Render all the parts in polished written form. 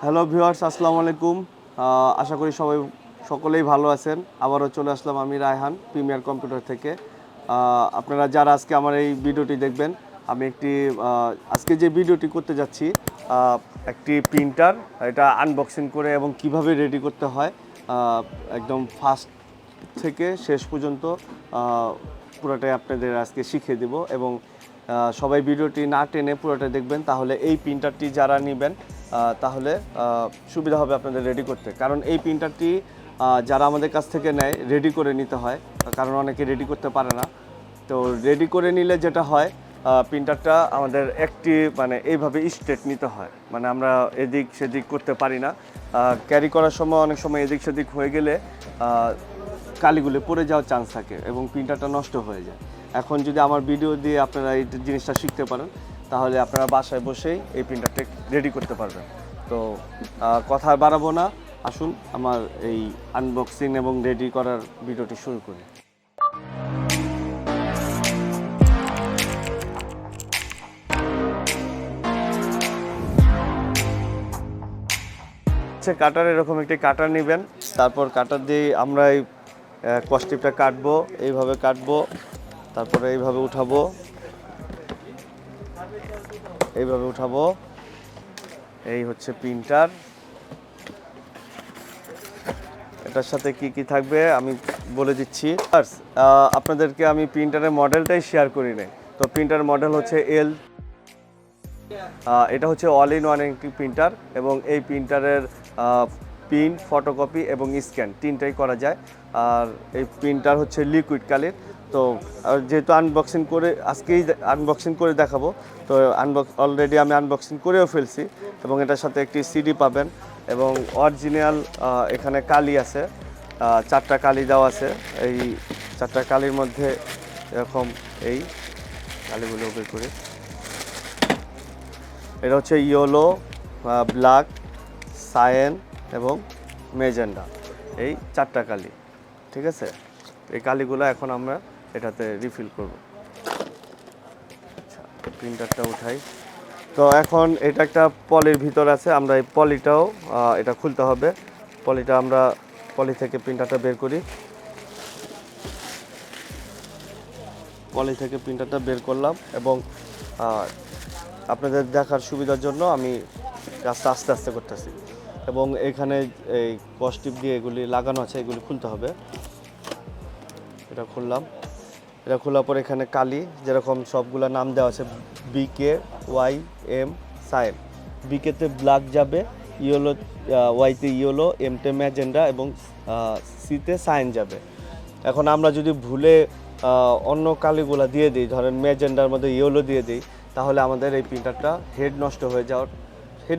Hello viewers, আসসালামু আলাইকুম। আশা করি সকলেই ভালো আছেন। আবারও চলে আসলাম আমি রায়হান প্রিমিয়ার কম্পিউটার থেকে। আপনারা যারা আজকে আমার এই ভিডিওটি দেখবেন, আমি আজকে যে ভিডিওটি করতে যাচ্ছি, একটি প্রিন্টার, এটা আনবক্সিং করে এবং কিভাবে রেডি করতে হয় একদম ফার্স্ট থেকে শেষ পর্যন্ত পুরোটাই আপনাদের আজকে শিখিয়ে দেব। এবং সবাই ভিডিওটি না টেনে পুরোটা দেখবেন, তাহলে এই প্রিন্টারটি যারা নেবেন তাহলে সুবিধা হবে আপনাদের রেডি করতে। কারণ এই প্রিন্টারটি যারা আমাদের কাছ থেকে নেয় রেডি করে নিতে হয়, কারণ অনেকে রেডি করতে পারে না। তো রেডি করে নিলে যেটা হয়, প্রিন্টারটা আমাদের এইভাবে স্ট্রেট নিতে হয়, মানে আমরা এদিক সেদিক করতে পারি না। ক্যারি করার সময় অনেক সময় এদিক সেদিক হয়ে গেলে কালিগুলো পড়ে যাওয়ার চান্স থাকে এবং প্রিন্টারটা নষ্ট হয়ে যায়। এখন যদি আমার ভিডিও দিয়ে আপনারা এই জিনিসটা শিখতে পারেন, তাহলে আপনারা বাসায় বসেই এই প্রিন্টারটা রেডি করতে পারবেন। তো কথা বাড়াবো না, আসুন আমার এই আনবক্সিং এবং রেডি করার ভিডিওটি শুরু করি। কাটার এরকম একটি কাটার নেবেন, তারপর কাটার দিয়ে আমরা এই কস্টিপটা কাটবো, এইভাবে কাটবো, তারপরে এইভাবে উঠাবো, এই হচ্ছে প্রিন্টার। এটার সাথে কি কি থাকবে আমি বলে দিচ্ছি। আপনাদেরকে আমি প্রিন্টারের মডেলটাই শেয়ার করি নাই। তো প্রিন্টারের মডেল হচ্ছে এটা হচ্ছে অল ইন ওয়ান একটি প্রিন্টার, এবং এই প্রিন্টারের প্রিন্ট, ফটোকপি এবং স্ক্যান তিনটাই করা যায়। আর এই প্রিন্টার হচ্ছে লিকুইড কালির। তো যেহেতু আজকেই আনবক্সিং করে দেখাবো, তো অলরেডি আমি আনবক্সিং করেও ফেলছি। এবং এটার সাথে একটি সিডি পাবেন এবং অরিজিনাল এখানে কালি আছে, 4টা কালি দেওয়া আছে। এই 4টা কালির মধ্যে এরকম এই কালিগুলো বের করে, এটা হচ্ছে ইয়েলো, ব্ল্যাক, সায়েন এবং মেজেন্ডা, এই 4টা কালি। ঠিক আছে, এই কালিগুলো এখন আমরা এটাতে রিফিল করব। আচ্ছা, প্রিন্টারটা উঠাই। তো এখন এটা একটা পলির ভিতর আছে, আমরা এই পলিটাও এটা খুলতে হবে। আমরা পলি থেকে প্রিন্টারটা বের করি। পলি থেকে প্রিন্টারটা বের করলাম এবং আপনাদের দেখার সুবিধার জন্য আমি কাজটা আস্তে আস্তে করতেছি। এবং এখানে এই কস্টিপ দিয়ে এগুলি লাগানো আছে, এগুলি খুলতে হবে। এটা খুললাম। এটা খোলার পর এখানে কালি যেরকম সবগুলো নাম দেওয়া আছে, বিকে, ওয়াই, এম, সাইন। বিকেতে ব্ল্যাক যাবে, ইয়েলো, ওয়াইতে ইয়েলো, এমতে ম্যাজেন্ডা এবং সিতে সাইন যাবে। এখন আমরা যদি ভুলে অন্য কালিগুলো দিয়ে দিই, ধরেন ম্যাজেন্ডার মধ্যে ইয়েলো দিয়ে দিই, তাহলে আমাদের এই প্রিন্টারটা হেড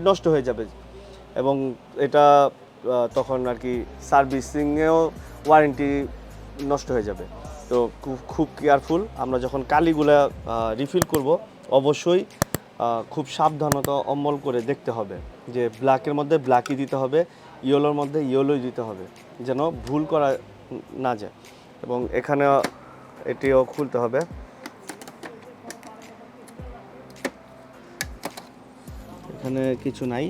নষ্ট হয়ে যাবে। এবং এটা তখন আর কি সার্ভিসিংয়েও ওয়ারেন্টি নষ্ট হয়ে যাবে। তো খুব কেয়ারফুল, আমরা যখন কালিগুলা রিফিল করব, অবশ্যই খুব সাবধানতা অমল করে দেখতে হবে যে ব্ল্যাকের মধ্যে ব্ল্যাকই দিতে হবে, ইয়েলোর মধ্যে ইয়েলোই দিতে হবে, যেন ভুল করা না যায়। এবং এখানে এটিও খুলতে হবে। এখানে কিছু নাই,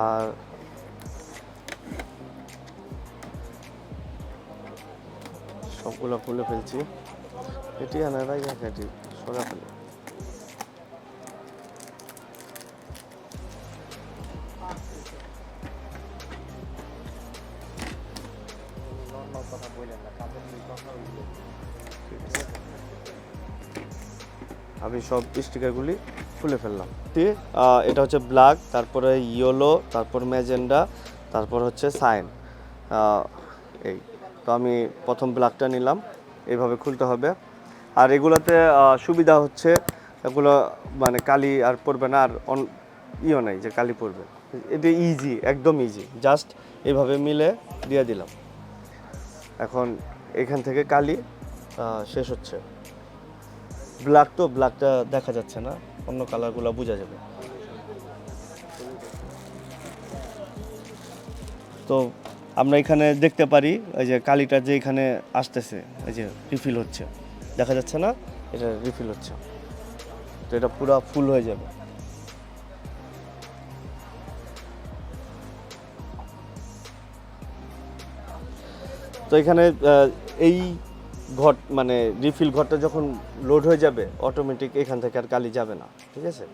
আর সবগুলো খুলে ফেলছি। এটি আনারাই এটি সরা ফেলে। আমি সব স্টিকারগুলি খুলে ফেললাম। এটা হচ্ছে ব্ল্যাক, তারপরে ইয়েলো, তারপর ম্যাজেন্ডা, তারপর হচ্ছে সাইন। এই তো আমি প্রথম ব্ল্যাকটা নিলাম, এইভাবে খুলতে হবে। আর এগুলোতে সুবিধা হচ্ছে, এগুলো মানে কালি আর পড়বে না, আর নাই যে কালি পড়বে। এটা ইজি, একদম ইজি, জাস্ট এইভাবে মিলে দিয়ে দিলাম। এখন এখান থেকে কালি শেষ হচ্ছে। ব্ল্যাকটা দেখা যাচ্ছে না, অন্য কালারগুলো বোঝা যাবে। তো আমরা এখানে দেখতে পারি এই যে কালিটা যে এখানে আসতেছে, এই যে রিফিল হচ্ছে, দেখা যাচ্ছে না, এটা রিফিল হচ্ছে। তো এটা পুরো ফুল হয়ে যাবে। তো এখানে এই ঘর মানে রিফিল ঘরটা যখন লোড হয়ে যাবে অটোমেটিক এখান থেকে আর কালি যাবে না, ঠিক আছে।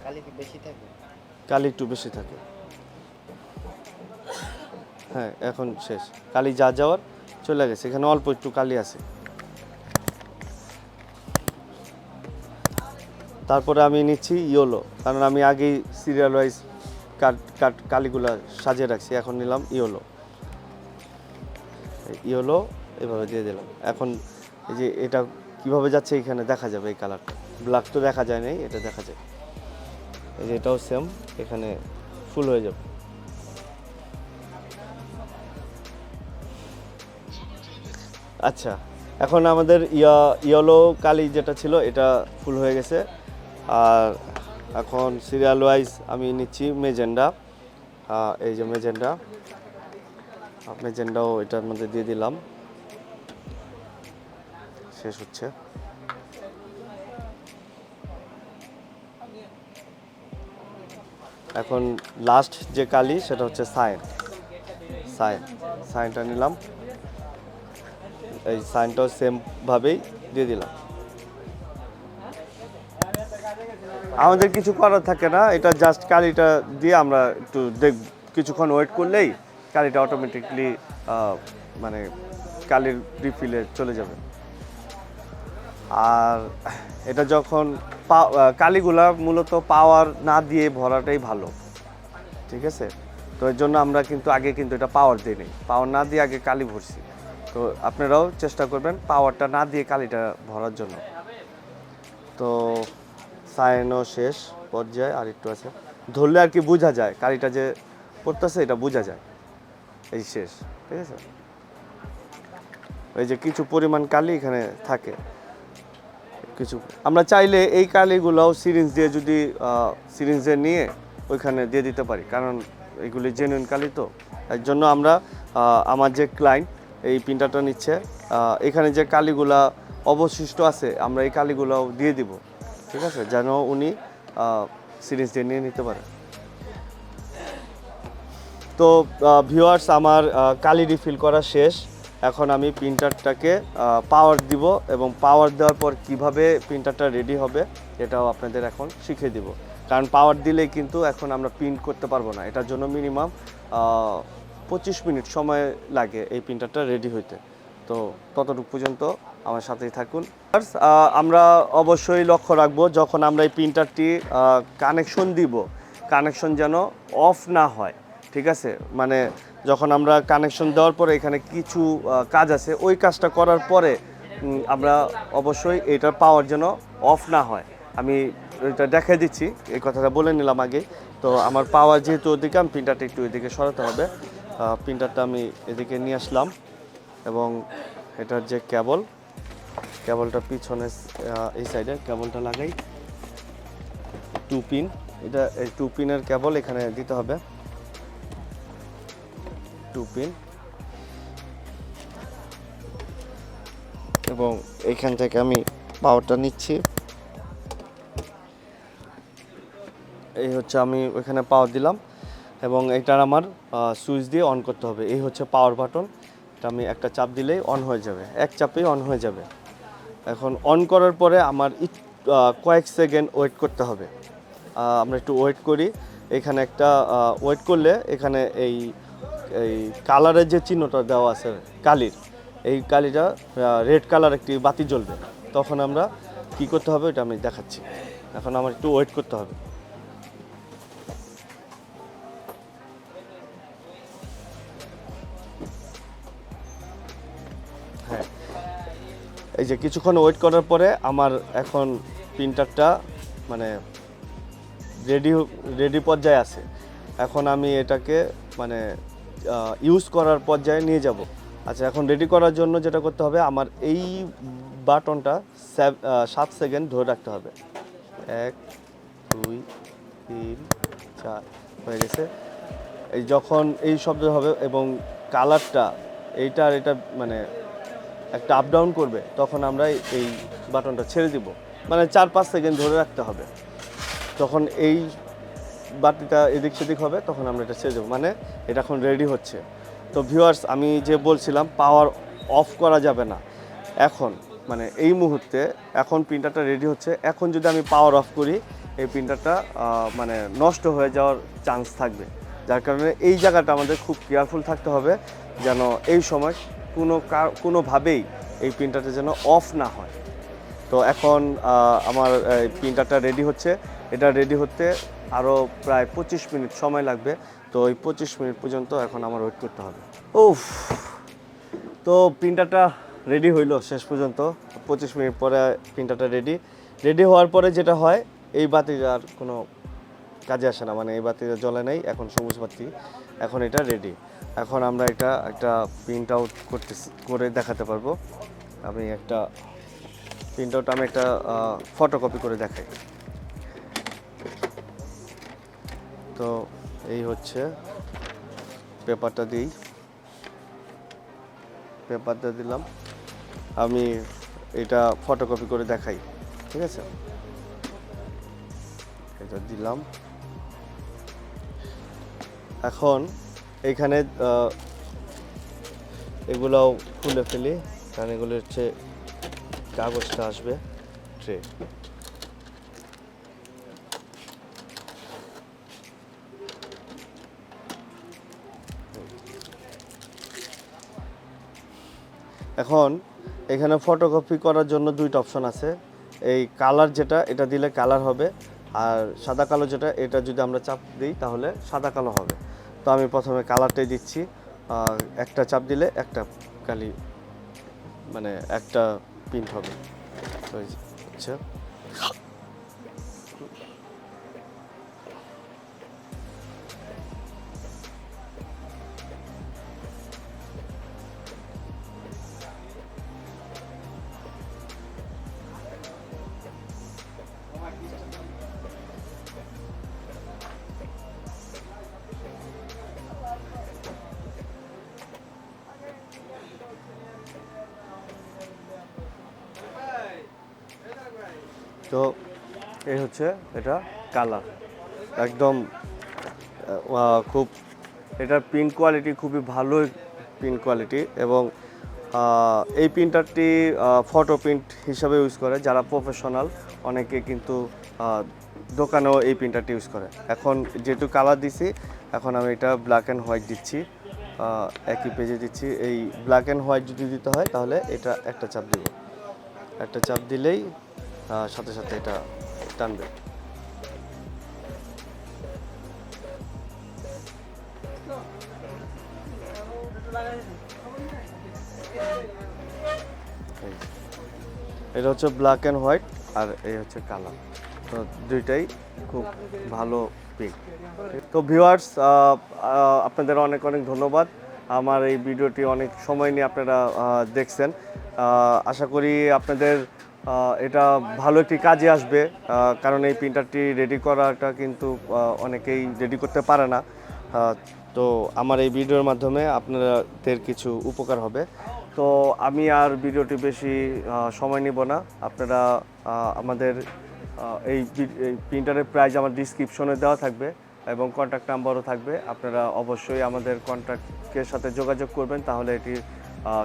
কালি কি বেশি থাকে? কালি একটু বেশি থাকে। হ্যাঁ, এখন শেষ, কালি যা যাওয়ার চলে গেছে, এখানে অল্প একটু কালি আছে। তারপরে আমি নিচ্ছি ইয়েলো, কারণ আমি আগেই সিরিয়াল ওয়াইজ কালিগুলা সাজিয়ে রাখছি। এখন নিলাম ইয়েলো, ইয়েলো এভাবে দিয়ে দিলাম। এখন এই যে এটা কিভাবে যাচ্ছে এখানে দেখা যাবে, এই কালারটা ব্ল্যাক তো দেখা যায় নাই, এটা দেখা যায়। এই যে এটাও সেম, এখানে ফুল হয়ে যাবে। আচ্ছা, এখন আমাদের ইয়েলো কালি যেটা ছিল এটা ফুল হয়ে গেছে। আর এখন সিরিয়াল ওয়াইজ আমি নিচ্ছি মেজেন্ডা। এই যে মেজেন্ডাও এটার মধ্যে দিয়ে দিলাম, শেষ হচ্ছে। এখন লাস্ট যে কালি সেটা হচ্ছে সাইনটা নিলাম, এই সাইনটাও সেমভাবেই দিয়ে দিলাম। আমাদের কিছু করার থাকে না, এটা জাস্ট কালিটা দিয়ে আমরা একটু কিছুক্ষণ ওয়েট করলেই কালিটা অটোমেটিকলি মানে কালির রিফিলে চলে যাবে। আর এটা যখন কালিগুলা মূলত পাওয়ার না দিয়ে ভরাটাই ভালো, ঠিক আছে। তো এর জন্য আমরা কিন্তু আগে কিন্তু এটা পাওয়ার দিই নি, পাওয়ার না দিয়ে আগে কালি ভরছি। তো আপনারাও চেষ্টা করবেন পাওয়ারটা না দিয়ে কালিটা ভরার জন্য। তো সাইনও শেষ পর্যায়ে, আর একটু আছে, ধরলে আর কি বোঝা যায় কালিটা যে পড়তেছে, এটা বোঝা যায়। এই শেষ, ঠিক আছে। এই যে কিছু পরিমাণ কালি এখানে থাকে, কিছু আমরা চাইলে এই কালিগুলোও সিরিঞ্জ দিয়ে যদি সিরিঞ্জে নিয়ে ওইখানে দিয়ে দিতে পারি, কারণ এগুলি জেনুইন কালি। তো এর জন্য আমরা আমার যে ক্লায়েন্ট এই প্রিন্টারটা নিচ্ছে, এখানে যে কালিগুলা অবশিষ্ট আছে আমরা এই কালিগুলোও দিয়ে দিব, ঠিক আছে, যেন উনি সিরিঞ্জ দিয়ে নিয়ে নিতে পারে। তো ভিউয়ার্স, আমার কালি রিফিল করা শেষ। এখন আমি প্রিন্টারটাকে পাওয়ার দিব, এবং পাওয়ার দেওয়ার পর কিভাবে প্রিন্টারটা রেডি হবে এটাও আপনাদের এখন শিখিয়ে দিব। কারণ পাওয়ার দিলেই কিন্তু এখন আমরা প্রিন্ট করতে পারবো না, এটার জন্য মিনিমাম 25 মিনিট সময় লাগে এই প্রিন্টারটা রেডি হইতে। তো ততটুকু পর্যন্ত আমার সাথেই থাকুন। আমরা অবশ্যই লক্ষ্য রাখবো যখন আমরা এই প্রিন্টারটি কানেকশন দিব, কানেকশন যেন অফ না হয়, ঠিক আছে। মানে যখন আমরা কানেকশন দেওয়ার পরে এখানে কিছু কাজ আছে, ওই কাজটা করার পরে আমরা অবশ্যই এটার পাওয়ার যেন অফ না হয়। আমি এটা দেখাই দিচ্ছি, এই কথাটা বলে নিলাম আগে। তো আমার পাওয়ার যেহেতু ওদিকে, আমি প্রিন্টারটা একটু এদিকে সরাতে হবে। প্রিন্টারটা আমি এদিকে নিয়ে আসলাম, এবং এটার যে কেবলটা পিছনে এই সাইডে কেবলটা লাগাই, 2 পিন, এটা এই 2 পিনের কেবল এখানে দিতে হবে, 2 পিন। এবং এখান থেকে আমি পাওয়ারটা নিচ্ছি, এই হচ্ছে আমি ওইখানে পাওয়ার দিলাম, এবং এটার আমার সুইচ দিয়ে অন করতে হবে। এই হচ্ছে পাওয়ার বাটন, এটা আমি একটা চাপ দিলেই অন হয়ে যাবে, এক চাপেই অন হয়ে যাবে। এখন অন করার পরে আমার কয়েক সেকেন্ড ওয়েট করতে হবে। আমরা একটু ওয়েট করি, এখানে একটা ওয়েট করলে এখানে এই কালারের যে চিহ্নটা দেওয়া আছে কালির, এই কালিটা রেড কালার একটি বাতি জ্বলবে, তখন আমরা কি করতে হবে এটা আমি দেখাচ্ছি। এখন আমার একটু ওয়েট করতে হবে। হ্যাঁ, এই যে কিছুক্ষণ ওয়েট করার পরে আমার এখন প্রিন্টারটা মানে রেডি পর্যায়ে আছে। এখন আমি এটাকে মানে ইউজ করার পর্যায়ে নিয়ে যাব। আচ্ছা, এখন রেডি করার জন্য যেটা করতে হবে, আমার এই বাটনটা 7 সেকেন্ড ধরে রাখতে হবে। 1 2 3 4 হয়ে গেছে। এই যখন এই শব্দ হবে এবং কালারটা এটা মানে একটা আপ ডাউন করবে, তখন আমরা এই বাটনটা ছেড়ে দিব, মানে 4-5 সেকেন্ড ধরে রাখতে হবে। তখন এই বাতিটা এদিক সেদিক হবে তখন আমরা এটা ছেড়ে দেবো, মানে এটা এখন রেডি হচ্ছে। তো ভিউয়ার্স, আমি যে বলছিলাম পাওয়ার অফ করা যাবে না এখন, মানে এই মুহূর্তে এখন প্রিন্টারটা রেডি হচ্ছে। এখন যদি আমি পাওয়ার অফ করি এই প্রিন্টারটা মানে নষ্ট হয়ে যাওয়ার চান্স থাকবে, যার কারণে এই জায়গাটা আমাদের খুব কেয়ারফুল থাকতে হবে যেন এই সময় কোনোভাবেই এই প্রিন্টারটা যেন অফ না হয়। তো এখন আমার প্রিন্টারটা রেডি হচ্ছে, এটা রেডি হতে আরও প্রায় 25 মিনিট সময় লাগবে। তো ওই 25 মিনিট পর্যন্ত এখন আমার ওয়েট করতে হবে। উফ, তো প্রিন্টারটা রেডি হইলো শেষ পর্যন্ত। 25 মিনিট পরে প্রিন্টারটা রেডি হওয়ার পরে যেটা হয়, এই বাতিটা আর কোনো কাজে আসে না, মানে এই বাতিটা জ্বলে নাই, এখন সবুজ বাতি, এখন এটা রেডি। এখন আমরা এটা একটা প্রিন্ট আউট করে দেখাতে পারবো। আমি একটা প্রিন্ট আউট আমি একটা ফটোকপি করে দেখাই। তো এই হচ্ছে পেপারটা দিলাম, আমি এটা ফটোকপি করে দেখাই, ঠিক আছে? এটা দিলাম। এখন এখানে এগুলোও খুলে ফেলি, কারণ এগুলো হচ্ছে কাগজটা আসবে ট্রে। এখন এখানে ফটোকপি করার জন্য দুইটা অপশন আছে। এই কালার যেটা, এটা দিলে কালার হবে, আর সাদা কালো যেটা, এটা যদি আমরা চাপ দিই তাহলে সাদা কালো হবে। তো আমি প্রথমে কালারটাই দিচ্ছি, একটা চাপ দিলে একটা কালি, মানে একটা প্রিন্ট হবে। তো আচ্ছা, তো এই হচ্ছে এটা কালার, একদম খুব, এটার প্রিন্ট কোয়ালিটি খুবই ভালো প্রিন্ট কোয়ালিটি, এবং এই প্রিন্টারটি ফটো প্রিন্ট হিসাবে ইউজ করে যারা প্রফেশনাল, অনেকে কিন্তু দোকানেও এই প্রিন্টারটি ইউজ করে। এখন যেহেতু কালার দিছি, এখন আমি এটা ব্ল্যাক অ্যান্ড হোয়াইট দিচ্ছি, একই পেজে দিচ্ছি। এই ব্ল্যাক অ্যান্ড হোয়াইট যদি দিতে হয় তাহলে এটা একটা চাপ দিব, একটা চাপ দিলেই সাথে সাথে এটা টানবে। এটা হচ্ছে ব্ল্যাক অ্যান্ড হোয়াইট, আর এই হচ্ছে কালার। তো দুইটাই খুব ভালো পিক। তো ভিউয়ার্স, আপনাদের অনেক অনেক ধন্যবাদ। আমার এই ভিডিওটি অনেক সময় নিয়ে আপনারা দেখছেন। আশা করি আপনাদের এটা ভালো একটি কাজে আসবে, কারণ এই প্রিন্টারটি রেডি করাটা কিন্তু অনেকেই রেডি করতে পারে না। তো আমার এই ভিডিওর মাধ্যমে আপনাদের কিছু উপকার হবে। তো আমি আর ভিডিওটি বেশি সময় নিব না। আপনারা আমাদের এই প্রিন্টারের প্রাইস আমার ডিসক্রিপশনে দেওয়া থাকবে এবং কন্ট্যাক্ট নাম্বারও থাকবে। আপনারা অবশ্যই আমাদের কন্ট্যাক্টের সাথে যোগাযোগ করবেন, তাহলে এটি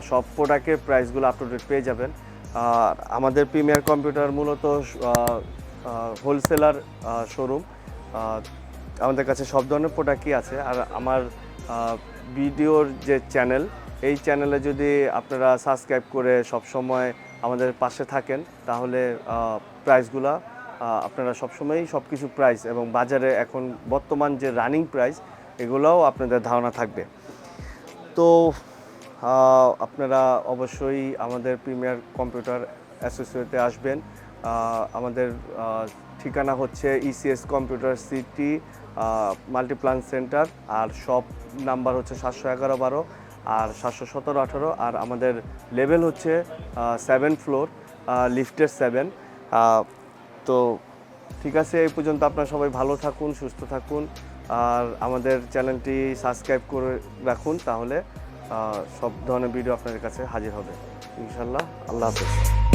সব প্রোডাক্টের প্রাইসগুলো আপ টু ডেট পেয়ে যাবেন। আর আমাদের প্রিমিয়ার কম্পিউটার মূলত হোলসেলার শোরুম, আমাদের কাছে সব ধরনের প্রোডাক্টই আছে। আর আমার ভিডিওর যে চ্যানেল, এই চ্যানেলে যদি আপনারা সাবস্ক্রাইব করে সব সময় আমাদের পাশে থাকেন, তাহলে প্রাইসগুলা আপনারা সবসময়ই সব কিছু প্রাইস এবং বাজারে এখন বর্তমান যে রানিং প্রাইস, এগুলোও আপনাদের ধারণা থাকবে। তো আপনারা অবশ্যই আমাদের প্রিমিয়ার কম্পিউটার অ্যাসোসিয়েটে আসবেন। আমাদের ঠিকানা হচ্ছে ECS computer city multiplan centre, আর শপ নাম্বার হচ্ছে 711-12 আর 717-18, আর আমাদের লেভেল হচ্ছে 7 ফ্লোর, লিফটের 7। তো ঠিক আছে, এই পর্যন্ত আপনারা সবাই ভালো থাকুন, সুস্থ থাকুন, আর আমাদের চ্যানেলটি সাবস্ক্রাইব করে রাখুন, তাহলে সব ধরনের ভিডিও আপনাদের কাছে হাজির হবে ইনশাল্লাহ। আল্লাহ হাফেজ।